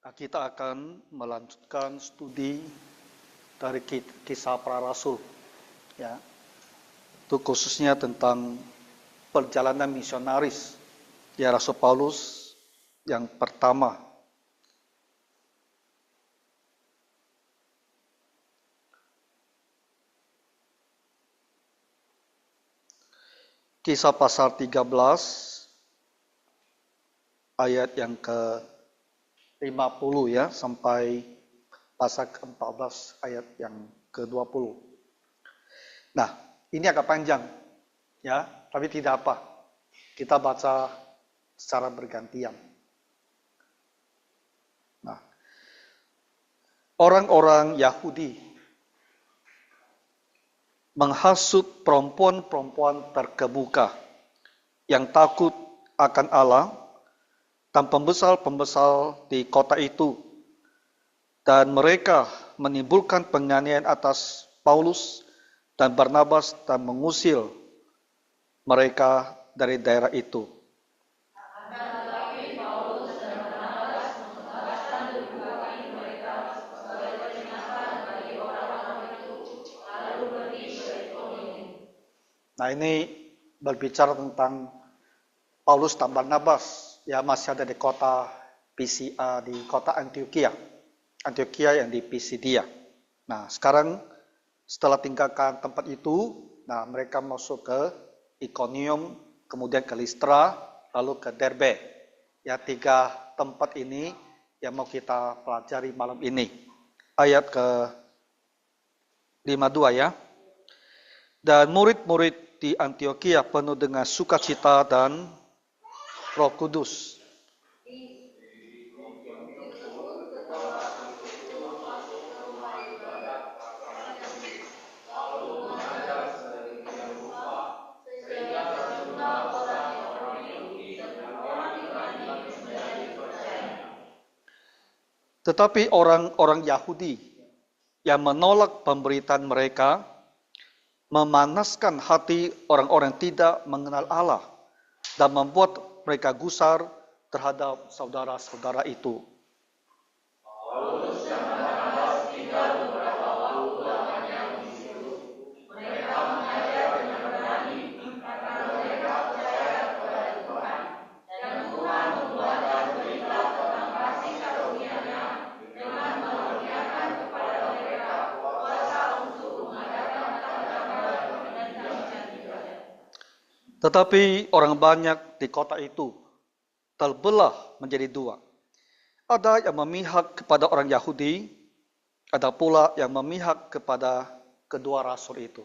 Kita akan melanjutkan studi dari kisah para rasul, ya. Itu khususnya tentang perjalanan misionaris ya Rasul Paulus yang pertama. Kisah pasal 13 ayat yang ke-50 ya sampai pasal ke-14 ayat yang ke-20. Nah, ini agak panjang ya, tapi tidak apa. Kita baca secara bergantian. Nah, orang-orang Yahudi menghasut perempuan-perempuan terkemuka yang takut akan Allah dan pembesar-pembesar di kota itu, dan mereka menimbulkan penganiayaan atas Paulus dan Barnabas dan mengusir mereka dari daerah itu. Nah, ini berbicara tentang Paulus dan Barnabas, ya, masih ada di kota Pisidia, di kota Antioquia yang di Pisidia. Nah, sekarang setelah tinggalkan tempat itu, nah mereka masuk ke Iconium, kemudian ke Listra, lalu ke Derbe. Ya, 3 tempat ini yang mau kita pelajari malam ini. Ayat ke-52 ya. Dan murid-murid di Antioquia penuh dengan sukacita dan Roh Kudus. Tetapi orang-orang Yahudi yang menolak pemberitaan mereka memanaskan hati orang-orang tidak mengenal Allah dan membuat mereka gusar terhadap saudara-saudara itu. Tetapi orang banyak di kota itu terbelah menjadi 2. Ada yang memihak kepada orang Yahudi, ada pula yang memihak kepada kedua rasul itu.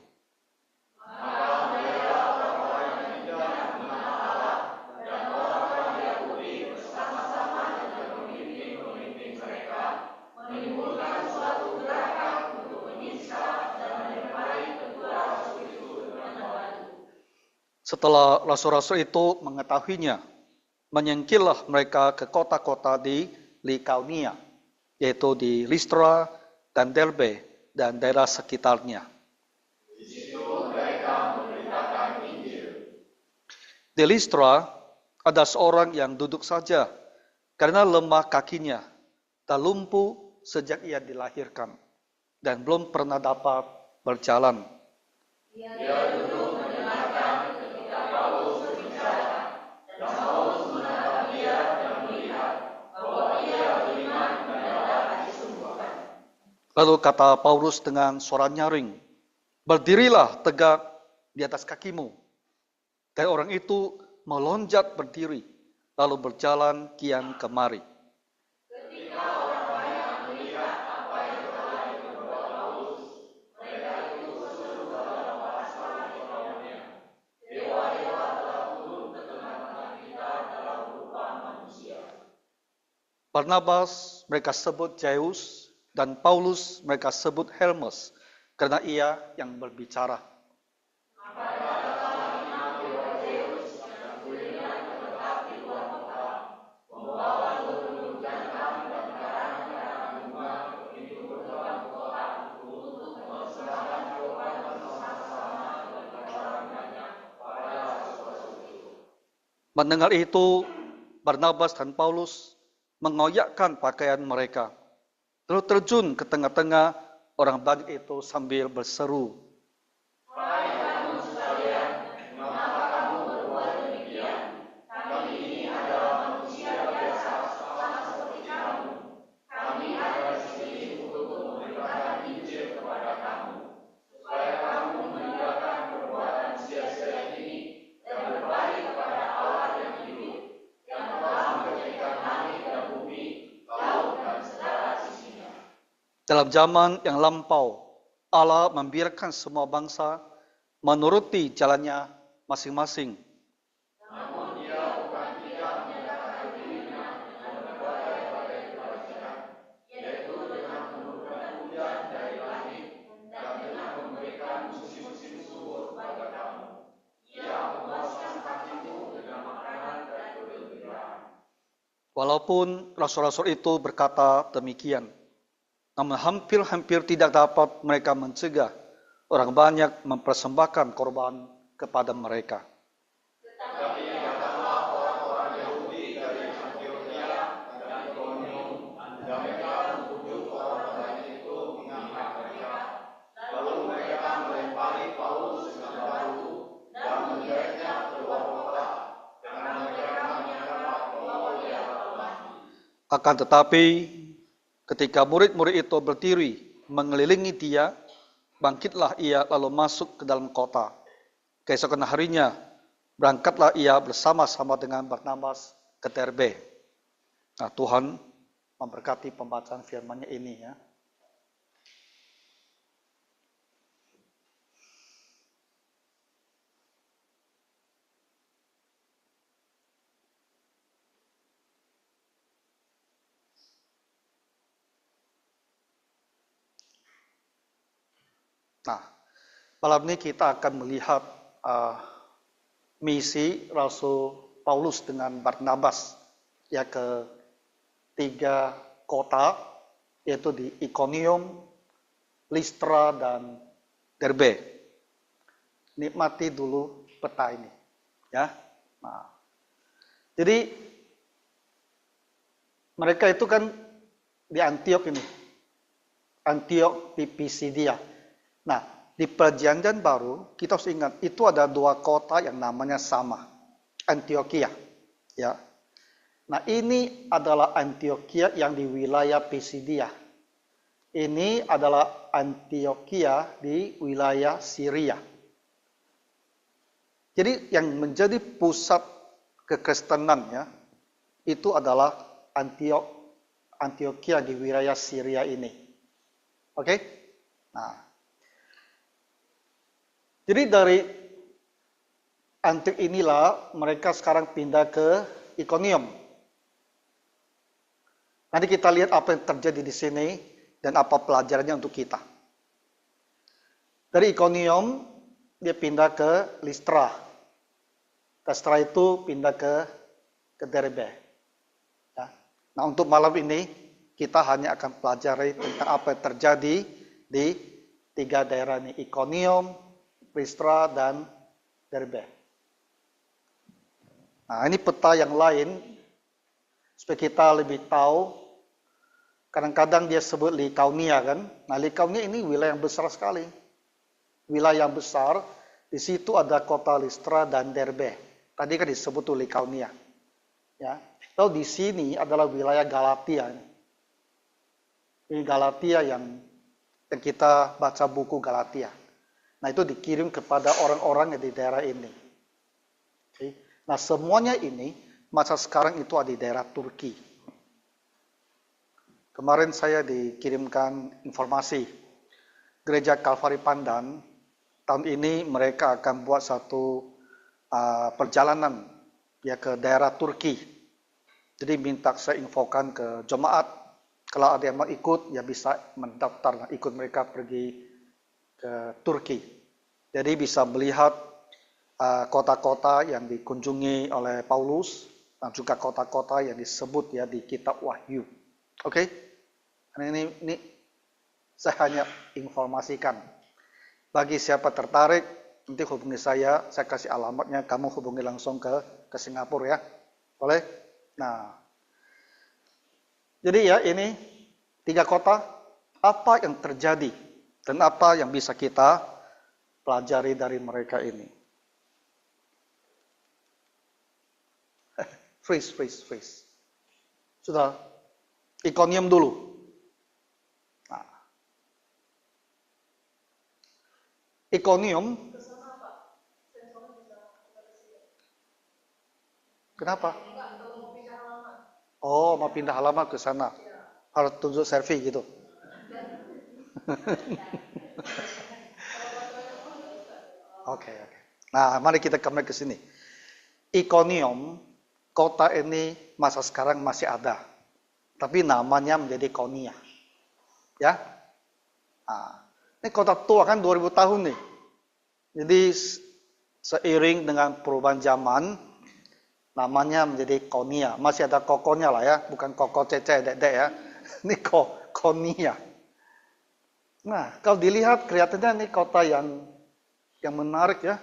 Setelah rasul-rasul itu mengetahuinya, menyingkirlah mereka ke kota-kota di Likaonia, yaitu di Listra dan Derbe dan daerah sekitarnya. Di Listra ada seorang yang duduk saja karena lemah kakinya dan lumpuh sejak ia dilahirkan dan belum pernah dapat berjalan. Ia duduk mendengarkan ketika Paulus berbicara, dan Paulus menatap dia dan melihat bahwa ia beriman dan dapat disembuhkan. Lalu kata Paulus dengan suara nyaring, "Berdirilah tegak di atas kakimu." Dan orang itu melonjak berdiri, lalu berjalan kian kemari. Ketika orang banyak melihat apa yang telah diperbuat Paulus, mereka itu berseru dalam bahasa Likaonia, "Dewa-dewa telah turun ke tengah-tengah kita dalam rupa manusia." Barnabas mereka sebut Zeus, dan Paulus mereka sebut Hermes, karena ia yang berbicara. Mendengar itu, Barnabas dan Paulus mengoyakkan pakaian mereka, lalu terjun ke tengah-tengah orang banyak itu sambil berseru, dalam zaman yang lampau, Allah membiarkan semua bangsa menuruti jalannya masing-masing. Walaupun rasul-rasul itu berkata demikian, namun hampir-hampir tidak dapat mereka mencegah orang banyak mempersembahkan korban kepada mereka. Akan tetapi, ketika murid-murid itu berdiri mengelilingi dia, bangkitlah ia lalu masuk ke dalam kota. Keesokan harinya, berangkatlah ia bersama-sama dengan Barnabas ke Derbe. Nah, Tuhan memberkati pembacaan firman-Nya ini ya. Nah, malam ini kita akan melihat misi Rasul Paulus dengan Barnabas ya ke 3 kota, yaitu di Ikonium, Listra, dan Derbe. Nikmati dulu peta ini, ya. Nah, jadi mereka itu kan di Antiok ini, Antiok di Pisidia. Nah, di Perjanjian Baru kita harus ingat itu ada 2 kota yang namanya sama, Antioquia, ya. Nah, ini adalah Antioquia yang di wilayah Pisidia. Ini adalah Antioquia di wilayah Syria. Jadi yang menjadi pusat kekristenan ya, itu adalah Antioquia di wilayah Syria ini. Oke? Nah, jadi dari Antiok inilah mereka sekarang pindah ke Ikonium. Nanti kita lihat apa yang terjadi di sini dan apa pelajarannya untuk kita. Dari Ikonium dia pindah ke Listra. Setelah itu pindah ke Derbe. Ya. Nah, untuk malam ini kita hanya akan pelajari tentang apa yang terjadi di 3 daerah ini, Ikonium, Listra, dan Derbe. Nah, ini peta yang lain supaya kita lebih tahu. Kadang-kadang dia sebut Likaunia kan. Nah, Likaunia ini wilayah yang besar sekali. Wilayah yang besar, di situ ada kota Listra dan Derbe. Tadi kan disebut tuh Likaunia. Ya. Lalu di sini adalah wilayah Galatia. Ini Galatia yang kita baca buku Galatia. Nah, itu dikirim kepada orang-orang yang di daerah ini. Oke. Nah, semuanya ini masa sekarang itu ada di daerah Turki. Kemarin saya dikirimkan informasi Gereja Kalvari Pandan tahun ini mereka akan buat satu perjalanan ya ke daerah Turki. Jadi minta saya infokan ke jemaat kalau ada yang mau ikut ya bisa mendaftar ikut mereka pergi ke Turki. Jadi bisa melihat kota-kota yang dikunjungi oleh Paulus dan juga kota-kota yang disebut ya di kitab Wahyu. Oke? Ini saya hanya informasikan. Bagi siapa tertarik, nanti hubungi saya kasih alamatnya, kamu hubungi langsung ke Singapura ya. Boleh? Nah, Jadi ya ini 3 kota, apa yang terjadi dan apa yang bisa kita pelajari dari mereka ini. Freeze. Sudah, Ikonium dulu. Nah, Ikonium, kenapa? Oh, mau pindah halaman ke sana. Harus tunjuk selfie gitu. Oke. Nah, mari kita kembali ke sini. Ikonium, kota ini masa sekarang masih ada. Tapi namanya menjadi Konia. Ya. Nah, ini kota tua kan 2000 tahun nih. Jadi seiring dengan perubahan zaman, namanya menjadi Konia. Masih ada kokonya lah ya, bukan koko cece dedek ya. Ini Konia. Nah, kalau dilihat kelihatannya ini kota yang menarik ya.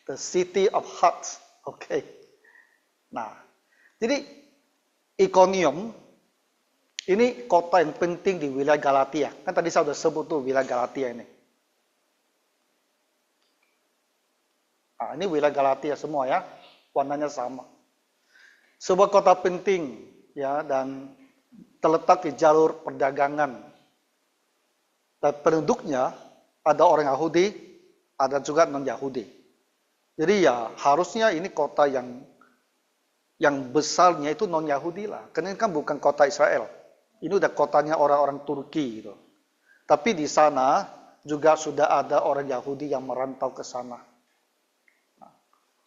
The City of Hearts. Oke. Nah, jadi Ikonium ini kota yang penting di wilayah Galatia. Kan tadi saya sudah sebut tuh wilayah Galatia ini. Nah, ini wilayah Galatia semua ya. Warnanya sama. Sebuah kota penting ya dan terletak di jalur perdagangan. Dan penduduknya ada orang Yahudi, ada juga non-Yahudi. Jadi ya harusnya ini kota yang besarnya itu non-Yahudi lah. Karena ini kan bukan kota Israel. Ini udah kotanya orang-orang Turki gitu. Tapi di sana juga sudah ada orang Yahudi yang merantau ke sana. Nah,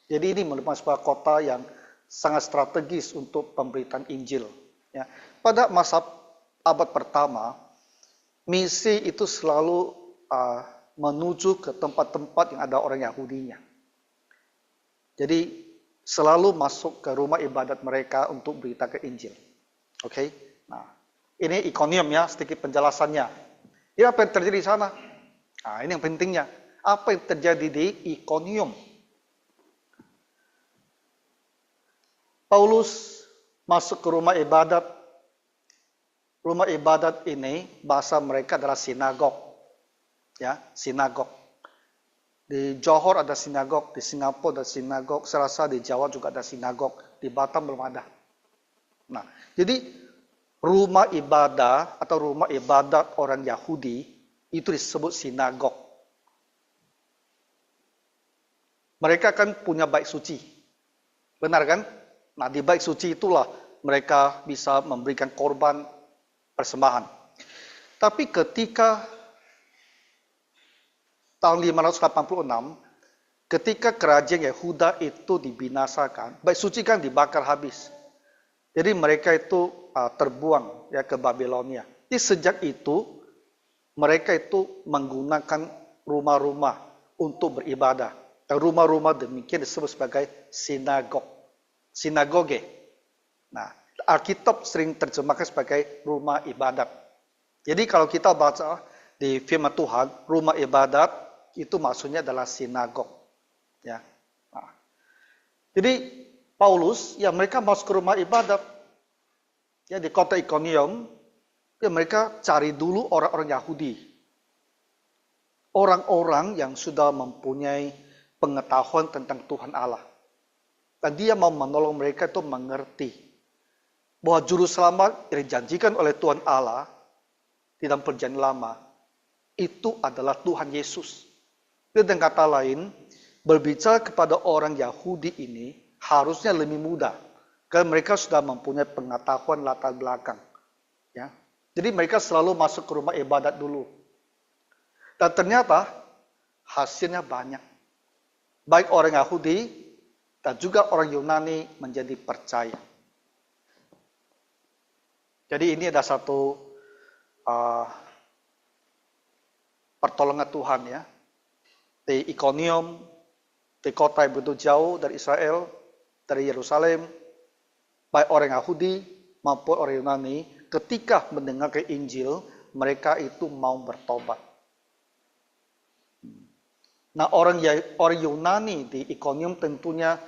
jadi ini merupakan sebuah kota yang sangat strategis untuk pemberitaan Injil. Ya. Pada masa abad pertama, misi itu selalu menuju ke tempat-tempat yang ada orang Yahudinya. Jadi selalu masuk ke rumah ibadat mereka untuk beritakan Injil. Oke? Nah, ini Ikonium ya, sedikit penjelasannya. Ya, apa yang terjadi di sana? Nah, ini yang pentingnya. Apa yang terjadi di Ikonium? Paulus masuk ke rumah ibadat. Rumah ibadat ini, bahasa mereka adalah sinagog. Ya, sinagog. Di Johor ada sinagog, di Singapura ada sinagog, saya rasa di Jawa juga ada sinagog, di Batam belum ada. Nah, jadi rumah ibadah atau rumah ibadat orang Yahudi itu disebut sinagog. Mereka kan punya bait suci. Benar kan? Nah, di bait suci itulah mereka bisa memberikan korban persembahan. Tapi ketika tahun 586, ketika kerajaan Yehuda itu dibinasakan, bait suci kan dibakar habis. Jadi mereka itu terbuang ya ke Babilonia. Jadi sejak itu mereka itu menggunakan rumah-rumah untuk beribadah. Dan rumah-rumah demikian disebut sebagai sinagog. Sinagoge. Nah, Alkitab sering terjemahkan sebagai rumah ibadat. Jadi kalau kita baca di firman Tuhan, rumah ibadat itu maksudnya adalah sinagog. Ya. Nah. Jadi Paulus, ya mereka masuk ke rumah ibadat. Ya di kota Ikonium, ya mereka cari dulu orang-orang Yahudi. Orang-orang yang sudah mempunyai pengetahuan tentang Tuhan Allah. Dan dia mau menolong mereka itu mengerti bahwa juru selamat yang dijanjikan oleh Tuhan Allah di dalam perjanjian lama itu adalah Tuhan Yesus. Dengan kata lain, berbicara kepada orang Yahudi ini harusnya lebih mudah. Karena mereka sudah mempunyai pengetahuan latar belakang. Ya. Jadi mereka selalu masuk ke rumah ibadat dulu. Dan ternyata hasilnya banyak. Baik orang Yahudi dan juga orang Yunani menjadi percaya. Jadi ini ada satu pertolongan Tuhan ya. Di Ikonium, di kota yang begitu jauh dari Israel, dari Yerusalem, baik orang Yahudi maupun orang Yunani, ketika mendengarkan Injil, mereka itu mau bertobat. Nah, orang Yunani di Ikonium tentunya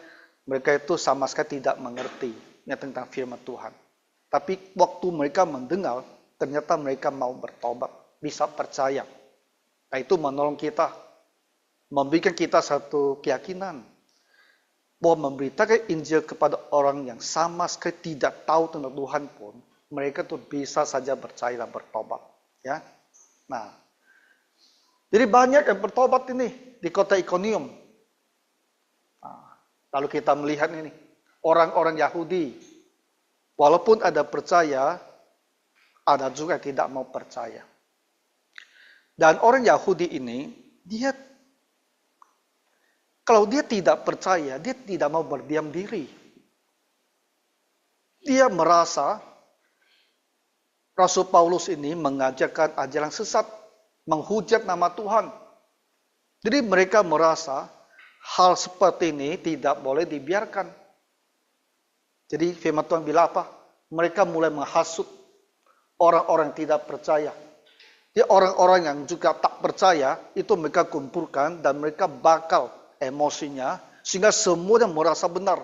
mereka itu sama sekali tidak mengerti tentang firman Tuhan. Tapi waktu mereka mendengar, ternyata mereka mau bertobat, bisa percaya. Nah, itu menolong kita, memberikan kita satu keyakinan bahwa memberitakan Injil kepada orang yang sama sekali tidak tahu tentang Tuhan pun, mereka tuh bisa saja percaya dan bertobat. Ya, nah, jadi banyak yang bertobat ini di kota Ikonium. Nah, lalu kita melihat ini orang-orang Yahudi, walaupun ada percaya, ada juga yang tidak mau percaya. Dan orang Yahudi ini, kalau dia tidak percaya, dia tidak mau berdiam diri. Dia merasa Rasul Paulus ini mengajarkan ajaran sesat, menghujat nama Tuhan. Jadi mereka merasa hal seperti ini tidak boleh dibiarkan. Jadi firman Tuhan bilang apa? Mereka mulai menghasut orang-orang yang tidak percaya. Jadi orang-orang yang juga tak percaya, itu mereka kumpulkan dan mereka bakal emosinya, sehingga semuanya merasa benar.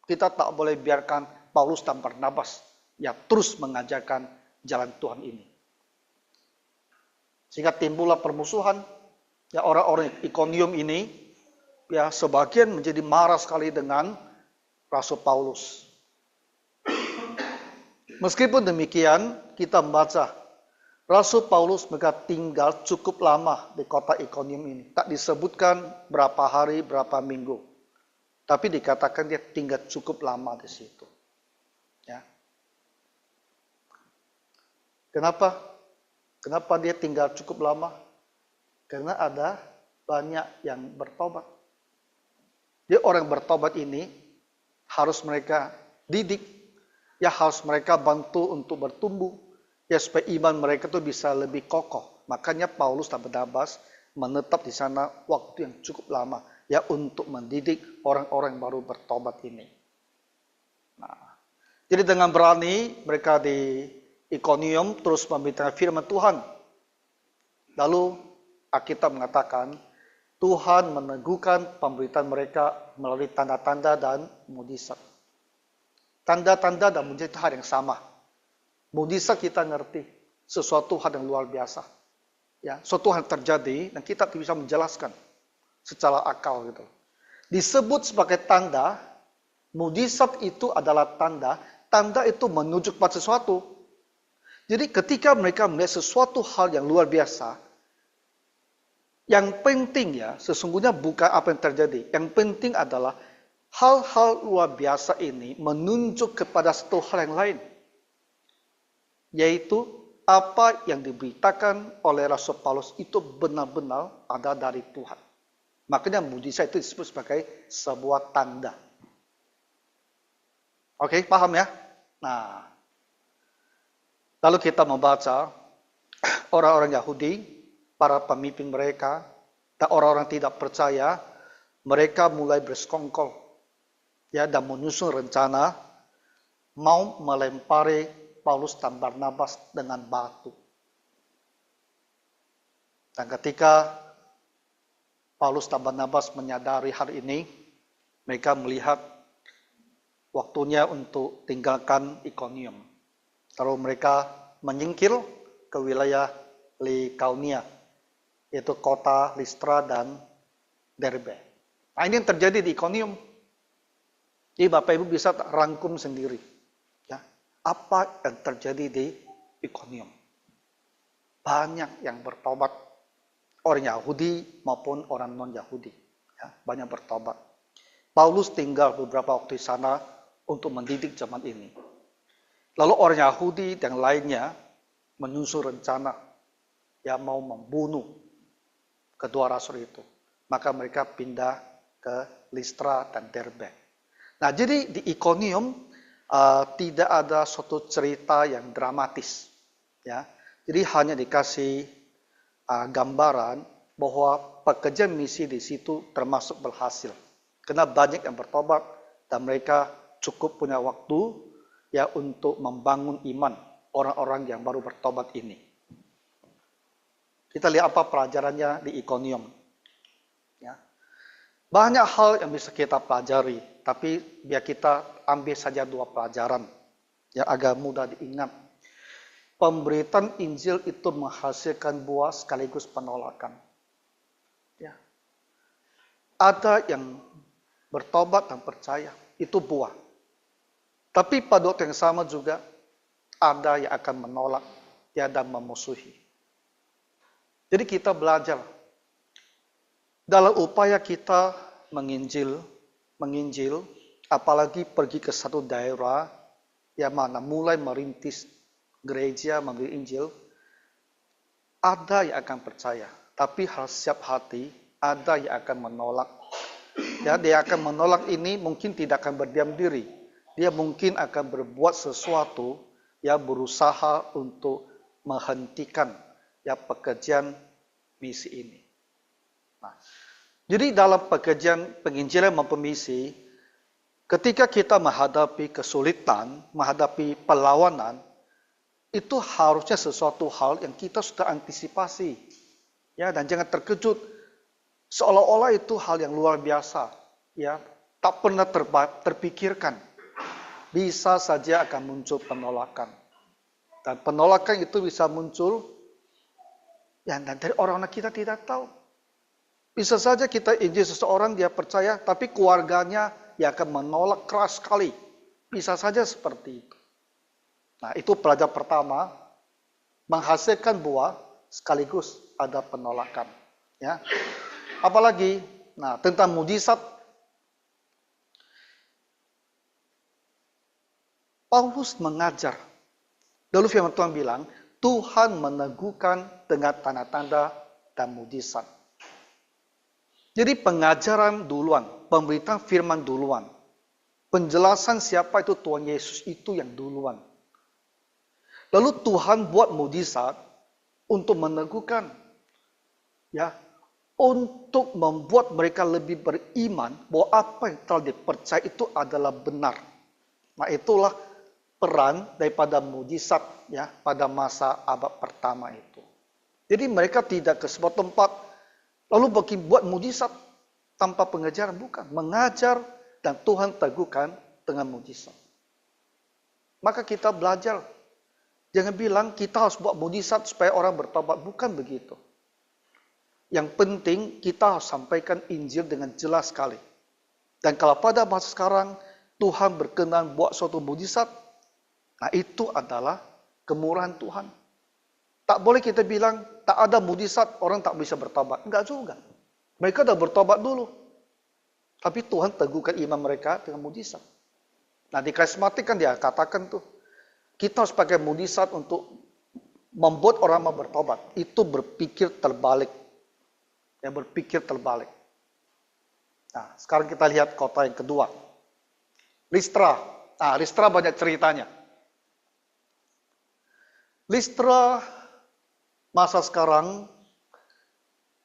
Kita tak boleh biarkan Paulus dan Barnabas ya terus mengajarkan jalan Tuhan ini. Sehingga timbullah permusuhan. Ya, orang-orang Ikonium ini, ya sebagian menjadi marah sekali dengan Rasul Paulus. Meskipun demikian, kita membaca Rasul Paulus mereka tinggal cukup lama di kota Ikonium ini. Tak disebutkan berapa hari, berapa minggu. Tapi dikatakan dia tinggal cukup lama di situ. Ya. Kenapa? Kenapa dia tinggal cukup lama? Karena ada banyak yang bertobat. Jadi orang bertobat ini harus mereka didik. Ya harus mereka bantu untuk bertumbuh. Ya supaya iman mereka tuh bisa lebih kokoh. Makanya Paulus dan Barnabas menetap di sana waktu yang cukup lama. Ya untuk mendidik orang-orang yang baru bertobat ini. Nah, jadi dengan berani mereka di Ikonium terus memberitakan firman Tuhan. Lalu Alkitab mengatakan Tuhan meneguhkan pemberitaan mereka melalui tanda-tanda dan mujizat. Tanda-tanda dan mujizat hal yang sama. Mujizat kita ngerti sesuatu hal yang luar biasa. Ya, suatu hal terjadi dan kita bisa menjelaskan secara akal gitu. Disebut sebagai tanda, mujizat itu adalah tanda, tanda itu menunjuk pada sesuatu. Jadi ketika mereka melihat sesuatu hal yang luar biasa, yang penting ya sesungguhnya bukan apa yang terjadi. Yang penting adalah hal-hal luar biasa ini menunjuk kepada satu hal yang lain. Yaitu apa yang diberitakan oleh Rasul Paulus itu benar-benar ada dari Tuhan. Makanya mujizat itu disebut sebagai sebuah tanda. Oke, paham ya? Nah, lalu kita membaca orang-orang Yahudi, para pemimpin mereka, dan orang-orang tidak percaya, mereka mulai bersekongkol ya, dan menyusun rencana mau melempari Paulus dan Barnabas dengan batu. Dan ketika Paulus dan Barnabas menyadari hal ini, mereka melihat waktunya untuk tinggalkan Ikonium. Lalu mereka menyingkir ke wilayah Likaonia, yaitu kota Listra dan Derbe. Nah, ini yang terjadi di Ikonium. Jadi Bapak Ibu bisa rangkum sendiri. Apa yang terjadi di Ikonium? Banyak yang bertobat, orang Yahudi maupun orang non-Yahudi, ya, banyak bertobat. Paulus tinggal beberapa waktu di sana untuk mendidik zaman ini. Lalu orang Yahudi yang lainnya menyusun rencana, ya mau membunuh kedua rasul itu. Maka mereka pindah ke Listra dan Derbe. Nah, jadi di Ikonium tidak ada suatu cerita yang dramatis, ya. Jadi hanya dikasih gambaran bahwa pekerjaan misi di situ termasuk berhasil, karena banyak yang bertobat dan mereka cukup punya waktu ya untuk membangun iman orang-orang yang baru bertobat ini. Kita lihat apa pelajarannya di Ikonium. Ya. Banyak hal yang bisa kita pelajari, tapi biar kita ambil saja dua pelajaran. yang agak mudah diingat. Pemberitaan Injil itu menghasilkan buah sekaligus penolakan. Ya. Ada yang bertobat dan percaya, itu buah. Tapi pada waktu yang sama juga ada yang akan menolak ya, dan memusuhi. Jadi kita belajar dalam upaya kita menginjil, apalagi pergi ke satu daerah yang mana mulai merintis gereja memberi Injil, ada yang akan percaya, tapi harus siap hati, ada yang akan menolak. Ya, dia akan menolak ini mungkin tidak akan berdiam diri. Dia mungkin akan berbuat sesuatu, ya, berusaha untuk menghentikan ya pekerjaan misi ini. Nah, jadi dalam pekerjaan penginjilan maupun misi, ketika kita menghadapi kesulitan, menghadapi perlawanan, itu harusnya sesuatu hal yang kita sudah antisipasi. Ya, dan jangan terkejut seolah-olah itu hal yang luar biasa, ya, tak pernah terpikirkan. Bisa saja akan muncul penolakan. Dan penolakan itu bisa muncul ya, dan dari orang-orang kita tidak tahu. Bisa saja kita injil seseorang, dia percaya, tapi keluarganya ya akan menolak keras sekali. Bisa saja seperti itu. Nah, itu pelajaran pertama, menghasilkan buah sekaligus ada penolakan. Ya. Apalagi, nah, tentang mujizat, Paulus mengajar. Lalu firman Tuhan bilang, Tuhan meneguhkan dengan tanda-tanda dan mujizat. Jadi pengajaran duluan, pemberitaan firman duluan. Penjelasan siapa itu Tuhan Yesus itu yang duluan. Lalu Tuhan buat mujizat untuk meneguhkan. Ya, untuk membuat mereka lebih beriman bahwa apa yang telah dipercaya itu adalah benar. Nah, itulah peran daripada mujizat ya pada masa abad pertama itu. Jadi mereka tidak ke sebuah tempat lalu buat mujizat tanpa pengajaran, bukan. Mengajar dan Tuhan teguhkan dengan mujizat. Maka kita belajar. Jangan bilang kita harus buat mujizat supaya orang bertobat, bukan begitu. Yang penting kita harus sampaikan Injil dengan jelas sekali. Dan kalau pada masa sekarang Tuhan berkenan buat suatu mujizat, nah itu adalah kemurahan Tuhan. Tak boleh kita bilang tak ada mujizat orang tak bisa bertobat. Enggak juga. Mereka dah bertobat dulu. Tapi Tuhan teguhkan iman mereka dengan mujizat. Nah di karismatik kan dia katakan tuh, kita harus pakai mujizat untuk membuat orang mau bertobat. Itu berpikir terbalik. Ya, berpikir terbalik. Nah, sekarang kita lihat kota yang kedua. Listra. Nah, Listra banyak ceritanya. Listra masa sekarang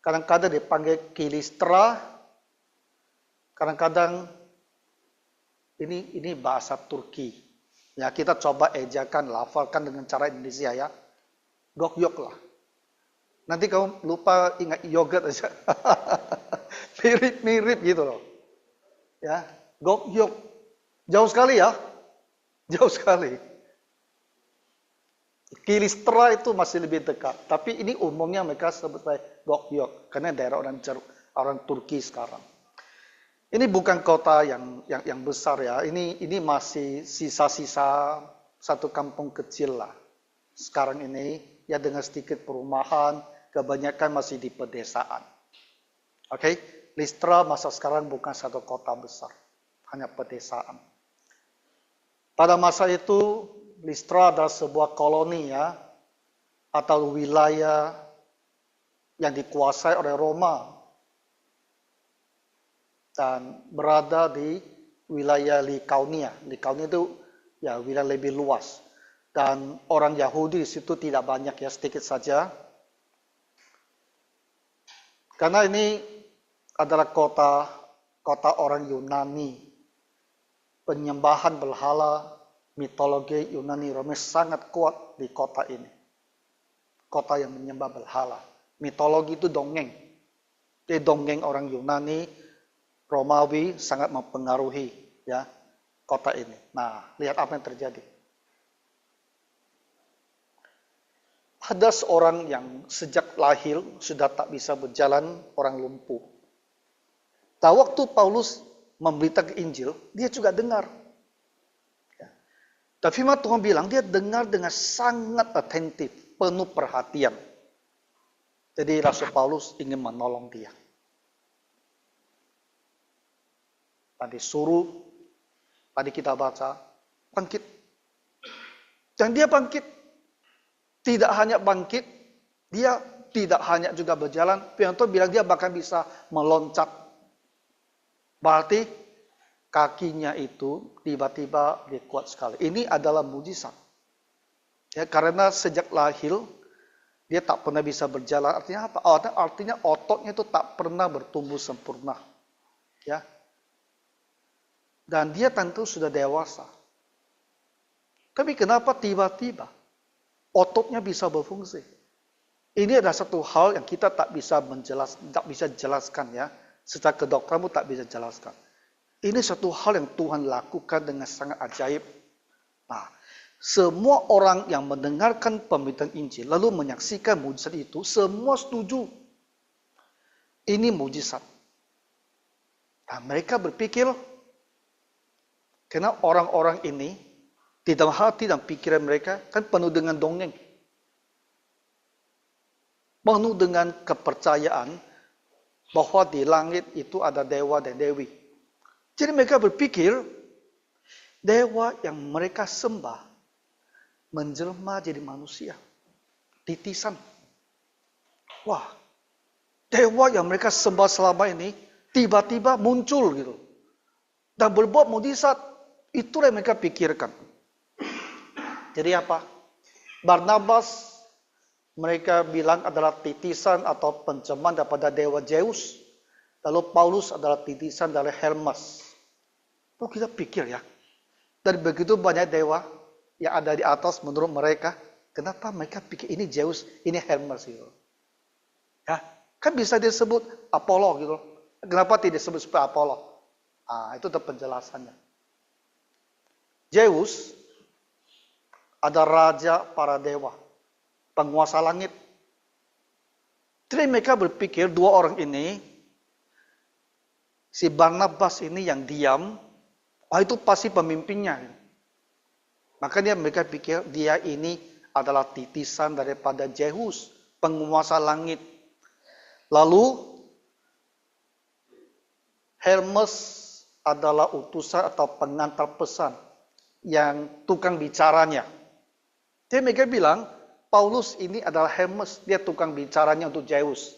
kadang-kadang dipanggil Kilistra. Kadang-kadang ini bahasa Turki. Ya, kita coba ejakan, lafalkan dengan cara Indonesia ya. Gokyok lah. Nanti kamu lupa ingat yogurt aja. Mirip-mirip gitu loh. Ya, Gokyok. Jauh sekali ya. Jauh sekali. Kilistra itu masih lebih dekat. Tapi ini umumnya mereka sebut sebagai Gokyok. Karena daerah orang Turki sekarang. Ini bukan kota yang besar ya. Ini masih sisa-sisa satu kampung kecil lah. Sekarang ini ya dengan sedikit perumahan, kebanyakan masih di pedesaan. Oke, Listra masa sekarang bukan satu kota besar, hanya pedesaan. Pada masa itu Listra adalah sebuah koloni ya, atau wilayah yang dikuasai oleh Roma. Dan berada di wilayah Likaunia. Likaunia itu ya wilayah lebih luas. Dan orang Yahudi di situ tidak banyak ya, sedikit saja. Karena ini adalah kota orang Yunani. Penyembahan berhala, mitologi Yunani Romawi sangat kuat di kota ini. Kota yang menyembah berhala. Mitologi itu dongeng. Jadi dongeng orang Yunani Romawi sangat mempengaruhi ya kota ini. Nah, lihat apa yang terjadi. Ada seorang yang sejak lahir sudah tak bisa berjalan, orang lumpuh. Dan waktu Paulus memberitakan Injil, dia juga dengar. Dan firman Tuhan bilang, dia dengar dengan sangat atentif, penuh perhatian. Jadi Rasul Paulus ingin menolong dia. Dan disuruh, tadi kita baca, bangkit. Dan dia bangkit. Tidak hanya bangkit, dia tidak hanya juga berjalan. Firman Tuhan bilang dia bahkan bisa meloncat. Berarti kakinya itu tiba-tiba dia kuat sekali. Ini adalah mujizat. Ya, karena sejak lahir dia tak pernah bisa berjalan. Artinya apa? Artinya ototnya itu tak pernah bertumbuh sempurna. Ya. Dan dia tentu sudah dewasa. Tapi kenapa tiba-tiba ototnya bisa berfungsi? Ini adalah satu hal yang kita tak bisa jelaskan ya. Secara kedokteran tak bisa jelaskan. Ini satu hal yang Tuhan lakukan dengan sangat ajaib. Nah, semua orang yang mendengarkan pemberitaan Injil lalu menyaksikan mujizat itu, semua setuju. Ini mujizat. Nah, mereka berpikir, karena orang-orang ini di dalam hati dan pikiran mereka kan penuh dengan dongeng. Penuh dengan kepercayaan bahwa di langit itu ada dewa dan dewi. Jadi mereka berpikir dewa yang mereka sembah menjelma jadi manusia. Titisan. Wah, dewa yang mereka sembah selama ini tiba-tiba muncul gitu. Dan berbuat mujizat. Itulah yang mereka pikirkan. Jadi apa? Barnabas mereka bilang adalah titisan atau pencemahan daripada dewa Zeus. Lalu Paulus adalah titisan dari Hermes. Oh, kita pikir ya. Dari begitu banyak dewa yang ada di atas menurut mereka, kenapa mereka pikir ini Zeus, ini Hermes gitu. Ya, kan bisa disebut Apollo gitu. Kenapa tidak disebut seperti Apollo? Itu penjelasannya. Zeus ada raja para dewa, penguasa langit. Jadi mereka berpikir dua orang ini, si Barnabas ini yang diam, itu pasti pemimpinnya. Makanya mereka pikir dia ini adalah titisan daripada Zeus, penguasa langit. Lalu Hermes adalah utusan atau pengantar pesan yang tukang bicaranya. Jadi mereka bilang, Paulus ini adalah Hermes, dia tukang bicaranya untuk Zeus.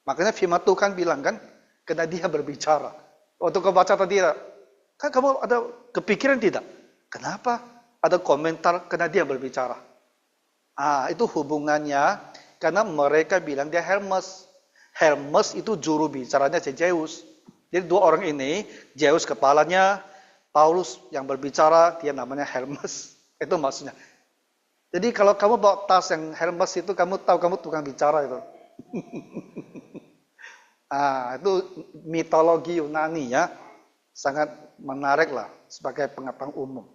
Makanya firman Tuhan bilang kan, karena dia berbicara. Waktu kau baca tadi, kan kamu ada kepikiran tidak? Kenapa ada komentar karena dia berbicara? Itu hubungannya, karena mereka bilang dia Hermes. Hermes itu juru bicaranya si Zeus. Jadi dua orang ini, Zeus kepalanya, Paulus yang berbicara, dia namanya Hermes. Itu maksudnya. Jadi kalau kamu bawa tas yang Hermes itu, kamu tahu kamu tukang bicara itu. Itu mitologi Yunani ya. Sangat menarik lah sebagai pengetahuan umum.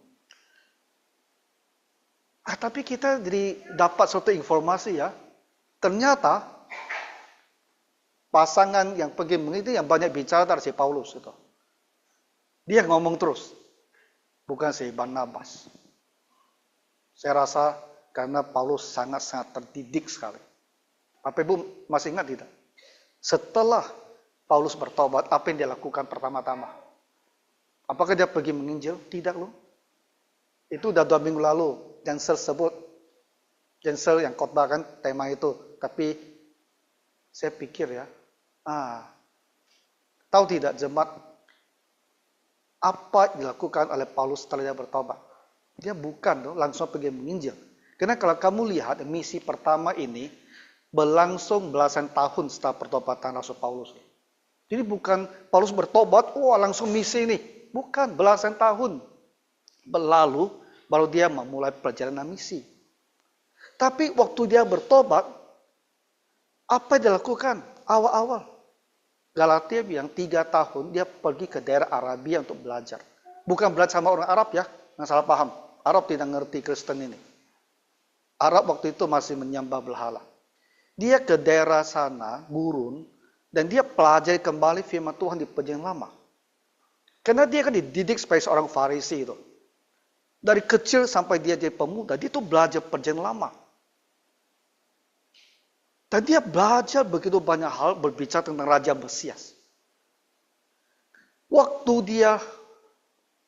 Tapi kita jadi dapat suatu informasi ya. Ternyata pasangan yang pergi itu yang banyak bicara dari si Paulus itu. Dia ngomong terus. Bukan si Barnabas. Saya rasa karena Paulus sangat-sangat terdidik sekali. Bapak Ibu masih ingat tidak? Setelah Paulus bertobat, apa yang dia lakukan pertama-tama? Apakah dia pergi menginjil? Tidak loh. Itu udah 2 minggu lalu. Jensel sebut. Jensel yang khotbahkan tema itu. Tapi saya pikir ya. Tahu tidak jemaat? Apa yang dilakukan oleh Paulus setelah dia bertobat? Dia bukan langsung pergi menginjil. Karena kalau kamu lihat misi pertama ini berlangsung belasan tahun setelah pertobatan Rasul Paulus. Jadi bukan Paulus bertobat, langsung misi ini. Bukan, belasan tahun berlalu baru dia memulai perjalanan misi. Tapi waktu dia bertobat, apa yang dia lakukan awal-awal? Galatia bilang 3 tahun dia pergi ke daerah Arabia untuk belajar. Bukan belajar sama orang Arab ya, nggak salah paham. Arab tidak ngerti Kristen ini. Arab waktu itu masih menyembah berhala. Dia ke daerah sana, gurun, dan dia pelajari kembali firman Tuhan di Perjanjian Lama. Karena dia kan dididik sebagai seorang Farisi itu. Dari kecil sampai dia jadi pemuda, dia tuh belajar Perjanjian Lama. Dan dia belajar begitu banyak hal berbicara tentang Raja Mesias. Waktu dia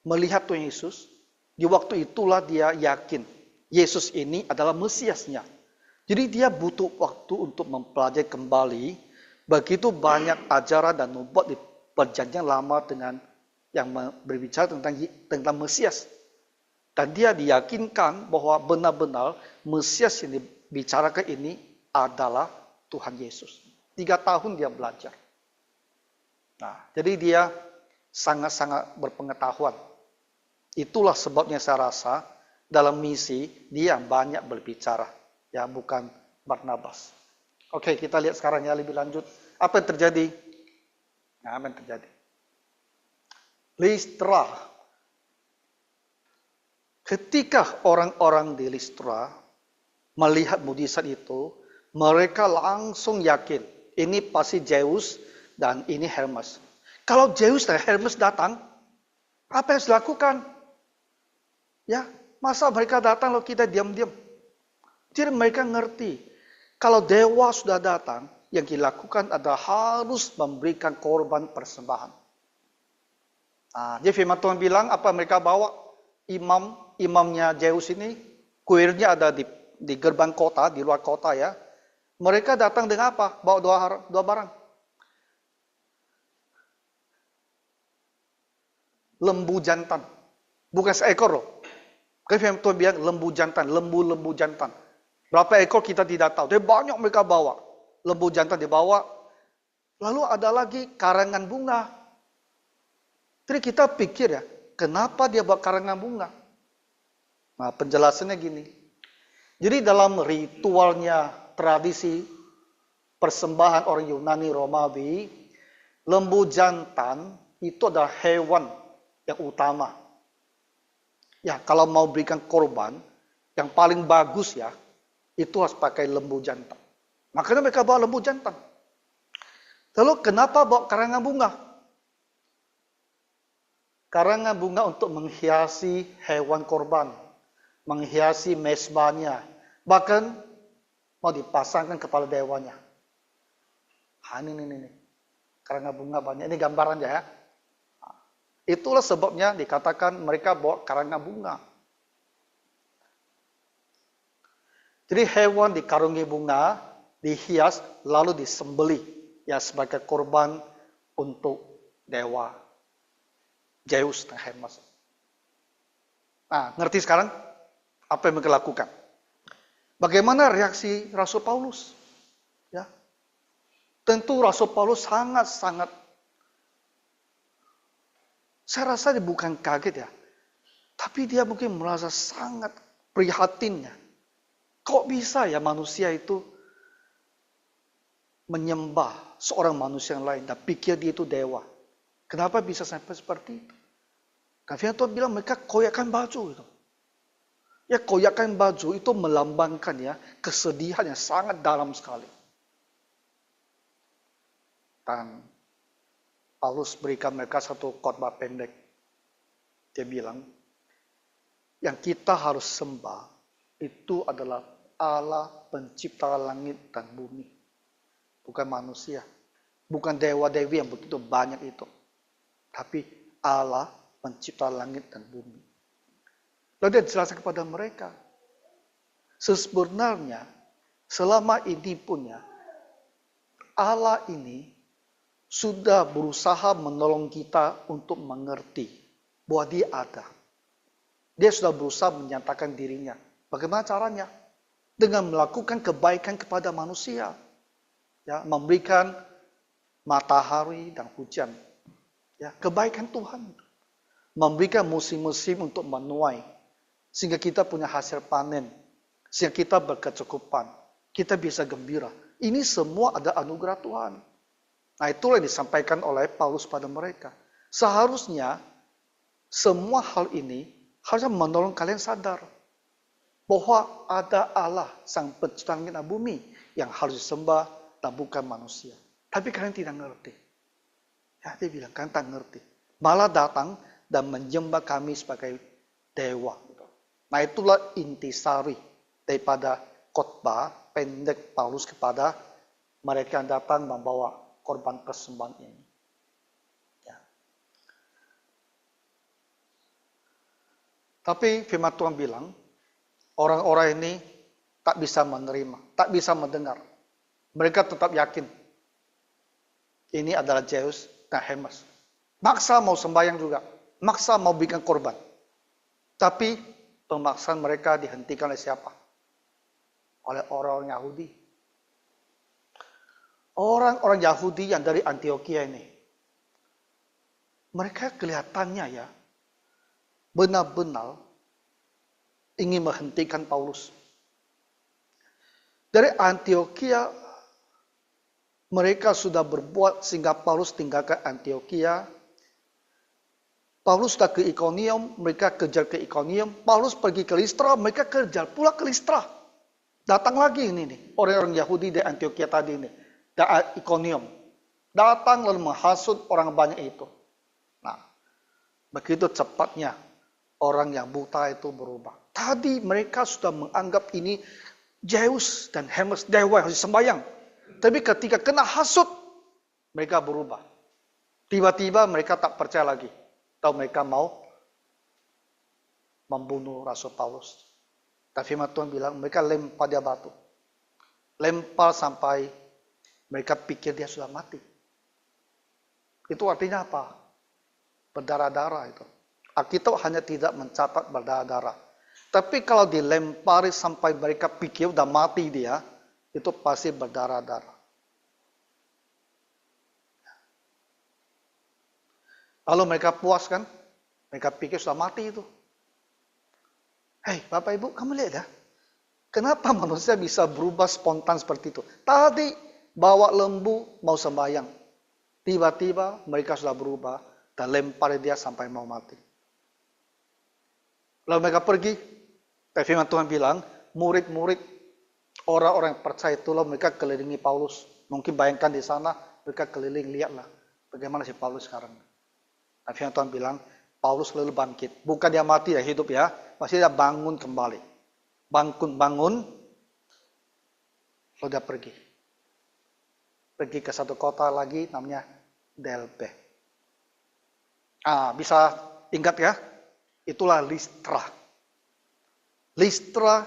melihat Tuhan Yesus, di waktu itulah dia yakin Yesus ini adalah Mesiasnya. Jadi dia butuh waktu untuk mempelajari kembali begitu banyak ajaran dan nubuat di Perjanjian Lama dengan yang berbicara tentang Mesias. Dan dia diyakinkan bahwa benar-benar Mesias yang dibicarakan ini adalah Tuhan Yesus. 3 tahun dia belajar. Nah, jadi dia sangat-sangat berpengetahuan. Itulah sebabnya saya rasa dalam misi dia banyak berbicara. Ya, bukan Barnabas. Oke, kita lihat sekarang ya lebih lanjut. Apa yang terjadi? Nah, apa yang terjadi? Listra. Ketika orang-orang di Listra melihat mujizat itu, mereka langsung yakin ini pasti Zeus dan ini Hermes. Kalau Zeus dan Hermes datang, apa yang harus dilakukan? Ya, masa mereka datang lalu kita diam-diam? Jadi mereka ngerti, kalau dewa sudah datang, yang dilakukan adalah harus memberikan korban persembahan. Nah, jadi firman Tuhan bilang apa mereka bawa? Imamnya Zeus ini, kuirnya ada di gerbang kota, di luar kota ya. Mereka datang dengan apa? Bawa dua barang. Lembu jantan. Bukan seekor loh. Kan firman Tuhan bilang lembu jantan, lembu jantan. Berapa ekor kita tidak tahu. Tapi banyak mereka bawa. Lembu jantan dibawa. Lalu ada lagi karangan bunga. Jadi kita pikir ya, kenapa dia bawa karangan bunga? Nah, penjelasannya gini. Jadi dalam ritualnya tradisi persembahan orang Yunani Romawi, lembu jantan itu adalah hewan yang utama. Ya, kalau mau berikan korban, yang paling bagus ya, itu harus pakai lembu jantan. Makanya mereka bawa lembu jantan. Lalu kenapa bawa karangan bunga? Karangan bunga untuk menghiasi hewan korban. Menghiasi mezbahnya. Bahkan mau dipasangkan kepala dewanya. Ini. Karangan bunga banyak. Ini gambaran ya. Itulah sebabnya dikatakan mereka bawa karangan bunga. Jadi hewan dikarungi bunga, dihias, lalu disembelih ya sebagai korban untuk dewa Zeus dan Hermes. Nah, ngerti sekarang apa yang mereka lakukan? Bagaimana reaksi Rasul Paulus? Ya, tentu Rasul Paulus sangat-sangat, saya rasa dia bukan kaget ya, tapi dia mungkin merasa sangat prihatinnya. Kok bisa ya manusia itu menyembah seorang manusia yang lain dan pikir dia itu dewa? Kenapa bisa sampai seperti itu? Karena Tuhan bilang mereka koyakkan baju itu. Ya, koyakkan baju itu melambangkan ya kesedihan yang sangat dalam sekali. Dan Paulus berikan mereka satu khotbah pendek. Dia bilang, yang kita harus sembah itu adalah Allah pencipta langit dan bumi. Bukan manusia. Bukan dewa-dewi yang begitu banyak itu. Tapi Allah pencipta langit dan bumi. Lalu dia jelaskan kepada mereka. Sebenarnya selama ini pun ya, Allah ini sudah berusaha menolong kita untuk mengerti bahwa dia ada. Dia sudah berusaha menyatakan dirinya. Bagaimana caranya? Dengan melakukan kebaikan kepada manusia. Ya, memberikan matahari dan hujan. Ya, kebaikan Tuhan. Memberikan musim-musim untuk menuai. Sehingga kita punya hasil panen. Sehingga kita berkecukupan. Kita bisa gembira. Ini semua ada anugerah Tuhan. Nah, itulah yang disampaikan oleh Paulus pada mereka. Seharusnya semua hal ini harusnya menolong kalian sadar. bahwa ada Allah, sang pencipta langit dan bumi, yang harus disembah dan bukan manusia. Tapi kalian tidak ngerti. Ya, dia bilang, kalian tak ngerti. Malah datang dan menyembah kami sebagai dewa. Nah, itulah intisari daripada khotbah pendek Paulus kepada mereka yang datang membawa korban persembahan ini. Ya. Tapi firman Tuhan bilang, orang-orang ini tak bisa menerima, tak bisa mendengar. Mereka tetap yakin ini adalah Zeus dan Hermes. Maksa mau sembahyang juga, maksa mau bikin korban. Tapi pemaksaan mereka dihentikan oleh siapa? Oleh orang-orang Yahudi. Orang-orang Yahudi yang dari Antioquia ini, mereka kelihatannya ya, benar-benar ingin menghentikan Paulus. Dari Antioquia, mereka sudah berbuat sehingga Paulus tinggalkan Antioquia. Paulus sudah ke Ikonium, mereka kejar ke Ikonium. Paulus pergi ke Listra, mereka kejar pula ke Listra. Datang lagi ini nih, orang-orang Yahudi dari Antioquia tadi ini, dari Ikonium. Datang lalu menghasut orang banyak itu. Nah, begitu cepatnya orang yang buta itu berubah. Tadi mereka sudah menganggap ini Zeus dan Hermes, dewa yang harus sembahyang. Tapi ketika kena hasut, mereka berubah. Tiba-tiba mereka tak percaya lagi. Tahu mereka mau membunuh Rasul Paulus. Tapi firman Tuhan bilang mereka lempar dia batu. Lempar sampai mereka pikir dia sudah mati. Itu artinya apa? Berdarah-darah itu. Alkitab hanya tidak mencatat berdarah-darah. Tapi kalau dilempari sampai mereka pikir udah mati dia, itu pasti berdarah-darah. Lalu mereka puas kan? Mereka pikir sudah mati itu. Hei Bapak Ibu, kamu lihat ya. Kenapa manusia bisa berubah spontan seperti itu? Tadi bawa lembu mau sembahyang. Tiba-tiba mereka sudah berubah dan lempar dia sampai mau mati. Lalu mereka pergi. Firman Tuhan bilang, murid-murid orang-orang yang percaya itu lalu mereka kelilingi Paulus. Mungkin bayangkan di sana mereka keliling, lihatlah bagaimana si Paulus sekarang. Nah, firman Tuhan bilang, Paulus lalu bangkit. Bukan dia mati, dia hidup ya. Masih dia bangun kembali. Bangun. Lalu dia pergi. Pergi ke satu kota lagi namanya Derbe. Bisa ingat ya? Itulah Listra. Listra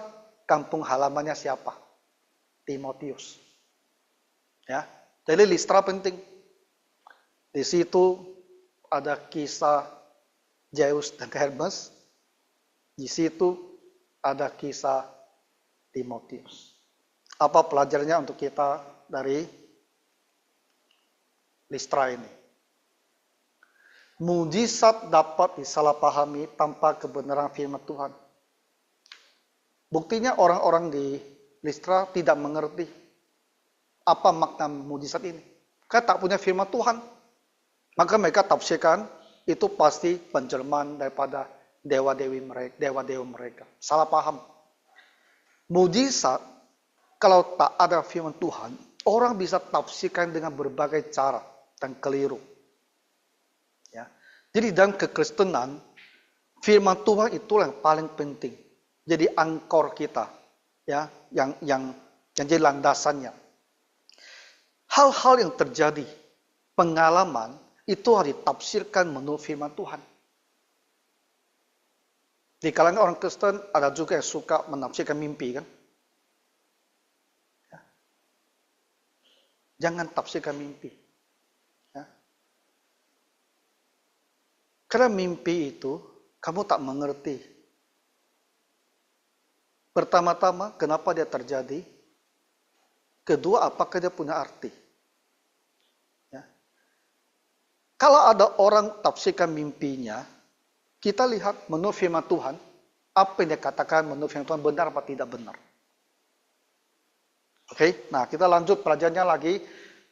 kampung halamannya siapa? Timotius. Ya. Jadi Listra penting. Di situ ada kisah Zeus dan Hermes. Di situ ada kisah Timotius. Apa pelajarannya untuk kita dari Listra ini? Mujizat dapat disalahpahami tanpa kebenaran firman Tuhan. Buktinya orang-orang di Listra tidak mengerti apa makna mujizat ini. Mereka tak punya firman Tuhan. Maka mereka tafsirkan itu pasti penjelmaan daripada dewa-dewi mereka. Salah paham. Mujizat kalau tak ada firman Tuhan, orang bisa tafsirkan dengan berbagai cara dan keliru. Ya. Jadi dalam kekristenan, firman Tuhan itulah yang paling penting. Jadi angkor kita, ya, yang jadi landasannya. Hal-hal yang terjadi, pengalaman itu harus ditafsirkan menurut firman Tuhan. Di kalangan orang Kristen ada juga yang suka menafsirkan mimpi kan? Ya. Jangan tafsirkan mimpi. Ya. Karena mimpi itu kamu tak mengerti. Pertama-tama kenapa dia terjadi? Kedua, apakah dia punya arti? Ya. Kalau ada orang tafsirkan mimpinya, kita lihat menurut firman Tuhan, apa yang dia katakan menurut firman Tuhan benar atau tidak benar. Oke, nah kita lanjut pelajarannya lagi.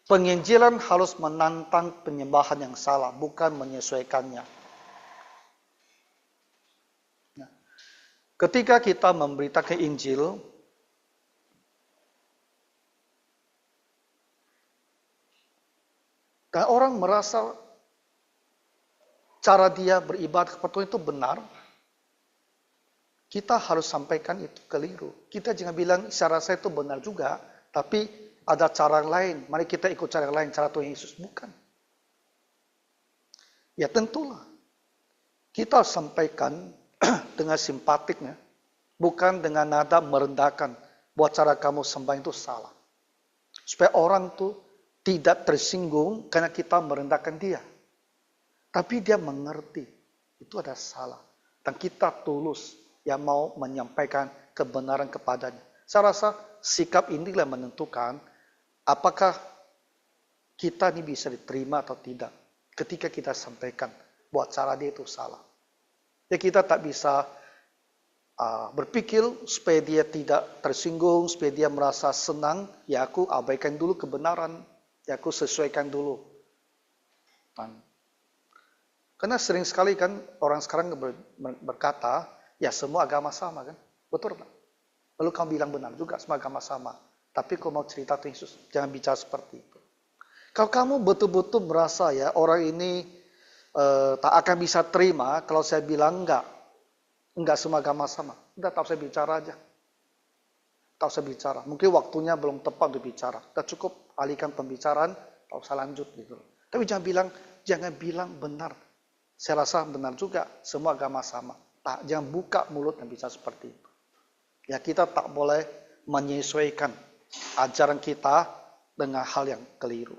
Penginjilan harus menantang penyembahan yang salah, bukan menyesuaikannya. Nah, Ketika kita memberitakan Injil, dan orang merasa cara dia beribadah kepada Tuhan itu benar, kita harus sampaikan itu keliru. Kita jangan bilang cara saya itu benar juga, tapi ada cara lain. Mari kita ikut cara lain, cara Tuhan Yesus. Bukan. Ya tentulah. Kita sampaikan dengan simpatiknya, bukan dengan nada merendahkan. Buat cara kamu sembahyang itu salah. Supaya orang tuh tidak tersinggung karena kita merendahkan dia. Tapi dia mengerti. Itu ada salah. Dan kita tulus yang mau menyampaikan kebenaran kepadanya. Saya rasa sikap inilah menentukan apakah kita ini bisa diterima atau tidak. Ketika kita sampaikan buat cara dia itu salah. Ya kita tak bisa berpikir supaya dia tidak tersinggung, supaya dia merasa senang. Ya aku abaikan dulu kebenaran. Ya aku sesuaikan dulu. Karena sering sekali kan orang sekarang berkata, ya semua agama sama kan? Betul tak? Lalu kamu bilang benar juga, semua agama sama. Tapi kalau mau cerita Tuhan Yesus, jangan bicara seperti itu. Kalau kamu betul-betul merasa ya orang ini tak akan bisa terima kalau saya bilang enggak semua agama sama. Udah tak usah bicara aja. Tak usah bicara. Mungkin waktunya belum tepat untuk bicara. Udah cukup alihkan pembicaraan, tak usah lanjut gitu. Tapi jangan bilang benar. Saya rasa benar juga, semua agama sama. Jangan buka mulut dan bicara seperti itu. Ya kita tak boleh menyesuaikan ajaran kita dengan hal yang keliru.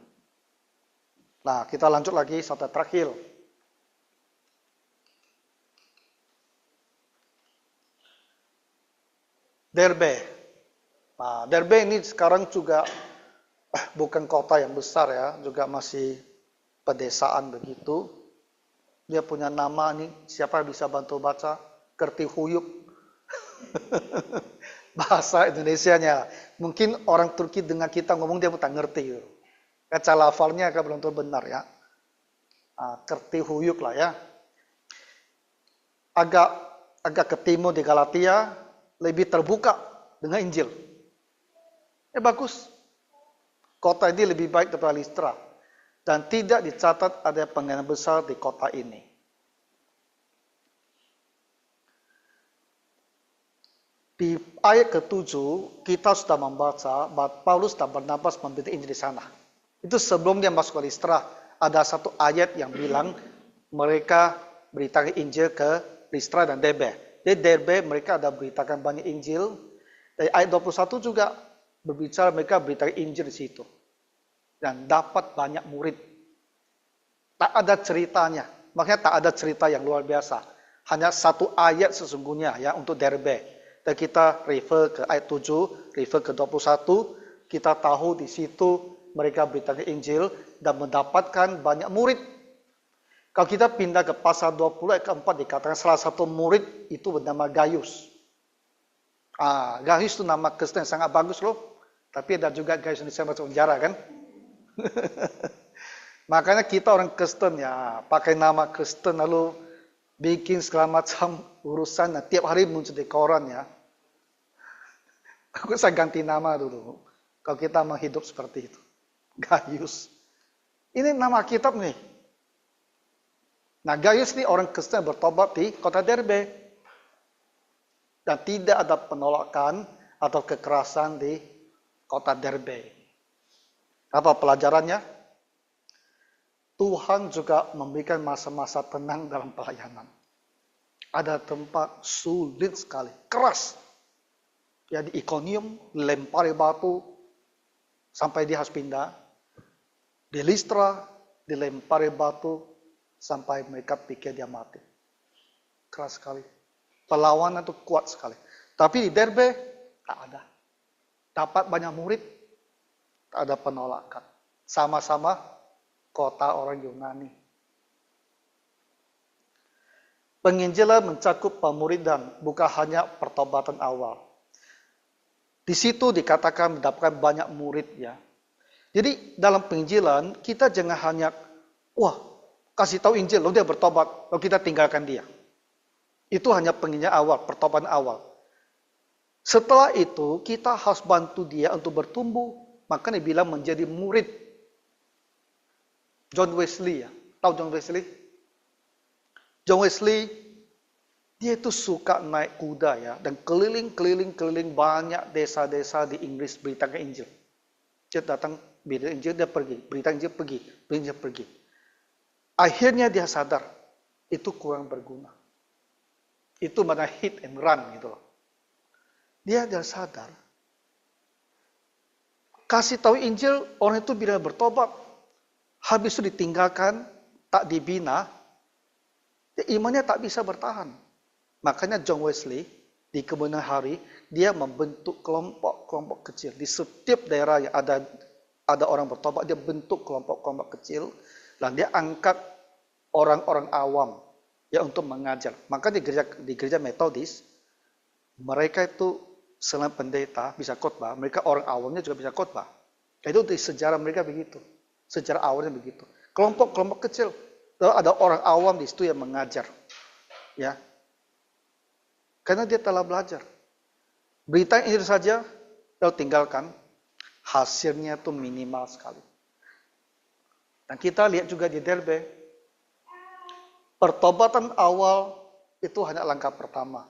Nah kita lanjut lagi satu terakhir. Derbe. Nah Derbe ini sekarang juga bukan kota yang besar ya, juga masih pedesaan begitu. Dia punya nama nih, siapa bisa bantu baca? Kertihuyuk. Bahasa Indonesianya. Mungkin orang Turki dengan kita ngomong dia tak ngerti. Kaca lafalnya agak belum tentu benar ya. Kertihuyuk lah ya. Agak ke timur di Galatia, lebih terbuka dengan Injil. Bagus. Kota ini lebih baik daripada Listra. Dan tidak dicatat ada pengadilan besar di kota ini. Di ayat ke-7, kita sudah membaca bahwa Paulus dan Barnabas memberitakan Injil di sana. Itu sebelum dia masuk ke Listra, ada satu ayat yang bilang mereka beritakan Injil ke Listra dan Derbe. Di Derbe mereka ada beritakan banyak Injil. Dari ayat 21 juga berbicara mereka beritakan Injil di situ. Dan dapat banyak murid. Tak ada ceritanya. Makanya tak ada cerita yang luar biasa. Hanya satu ayat sesungguhnya ya untuk Derbe. Dan kita refer ke ayat 7, refer ke 21. Kita tahu di situ mereka beritakan Injil dan mendapatkan banyak murid. Kalau kita pindah ke pasal 20 ayat keempat dikatakan salah satu murid itu bernama Gaius. Gaius itu nama Kristen yang sangat bagus loh. Tapi ada juga Gaius yang masuk penjara kan. Makanya kita orang Kristen ya pakai nama Kristen lalu bikin segala macam urusan tiap hari muncul di koran ya. Aku saya ganti nama dulu kalau kita mau hidup seperti itu. Gaius. Ini nama kitab nih. Nah Gaius ini orang Kristen bertobat di kota Derbe. Dan tidak ada penolakan atau kekerasan di kota Derbe. Apa pelajarannya? Tuhan juga memberikan masa-masa tenang dalam pelayanan. Ada tempat sulit sekali, keras. Ya di Iconium, lempari batu, sampai dia harus pindah. Di Listra, dilempari batu, sampai mereka pikir dia mati. Keras sekali. Perlawanan itu kuat sekali. Tapi di Derbe, tak ada. Dapat banyak murid, tak ada penolakan. Sama-sama kota orang Yunani. Penginjilan mencakup pemuridan, bukan hanya pertobatan awal. Di situ dikatakan mendapatkan banyak murid ya. Jadi dalam penginjilan kita jangan hanya kasih tahu Injil lalu dia bertobat lalu kita tinggalkan dia. Itu hanya penginjil awal, pertobatan awal. Setelah itu, kita harus bantu dia untuk bertumbuh. Makanya bilang menjadi murid. John Wesley ya. Tahu John Wesley? John Wesley, dia itu suka naik kuda ya. Dan keliling banyak desa-desa di Inggris beritakan Injil. Dia datang, berita Injil, dia pergi. Berita Injil pergi. Berita Injil pergi. Akhirnya dia sadar, itu kurang berguna. Itu mana hit and run gitu loh. Dia sadar. Kasih tahu Injil, orang itu bila bertobat. Habis itu ditinggalkan, tak dibina, imannya tak bisa bertahan. Makanya John Wesley, di kemudian hari, dia membentuk kelompok-kelompok kecil. Di setiap daerah yang ada orang bertobat, dia bentuk kelompok-kelompok kecil. Dan dia angkat orang-orang awam ya untuk mengajar. Maka di gereja Metodis, mereka itu selain pendeta bisa khotbah, mereka orang awamnya juga bisa khotbah. Itu di sejarah mereka begitu. Sejarah awalnya begitu. Kelompok-kelompok kecil. Lalu ada orang awam di situ yang mengajar. Ya. Karena dia telah belajar. Berita ini saja, lalu tinggalkan. Hasilnya itu minimal sekali. Dan kita lihat juga di Derbe, pertobatan awal itu hanya langkah pertama.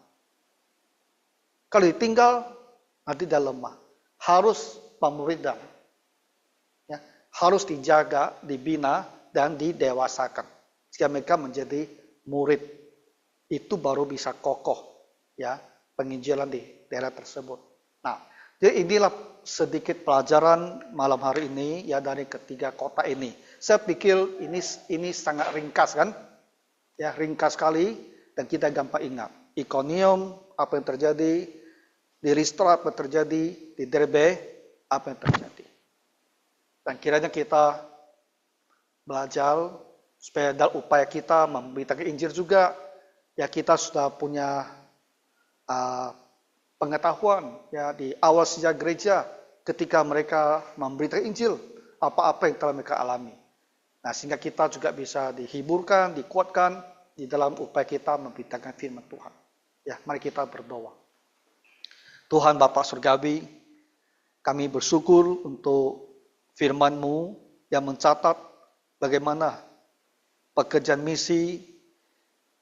Kalau ditinggal, nanti dia lemah. Harus pemuridan. Ya, harus dijaga, dibina, dan didewasakan. Sehingga mereka menjadi murid. Itu baru bisa kokoh. Ya, penginjilan di daerah tersebut. Nah, jadi inilah sedikit pelajaran malam hari ini ya dari ketiga kota ini. Saya pikir ini sangat ringkas kan? Ya, ringkas sekali dan kita gampang ingat. Iconium, apa yang terjadi, di Listra apa yang terjadi, di Derbe apa yang terjadi. Dan kiranya kita belajar supaya dalam upaya kita memberitakan Injil juga ya kita sudah punya pengetahuan ya di awal sejarah gereja ketika mereka memberitakan Injil apa-apa yang telah mereka alami. Nah, sehingga kita juga bisa dihiburkan, dikuatkan di dalam upaya kita memberitakan firman Tuhan. Ya, mari kita berdoa. Tuhan Bapa Surgawi, kami bersyukur untuk firman-Mu yang mencatat bagaimana pekerjaan misi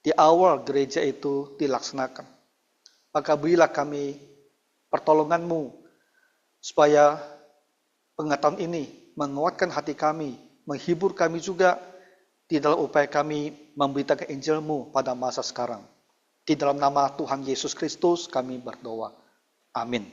di awal gereja itu dilaksanakan. Maka berilah kami pertolongan-Mu supaya pengetahuan ini menguatkan hati kami, menghibur kami juga di dalam upaya kami memberitakan Injil-Mu pada masa sekarang. Di dalam nama Tuhan Yesus Kristus kami berdoa. Amin.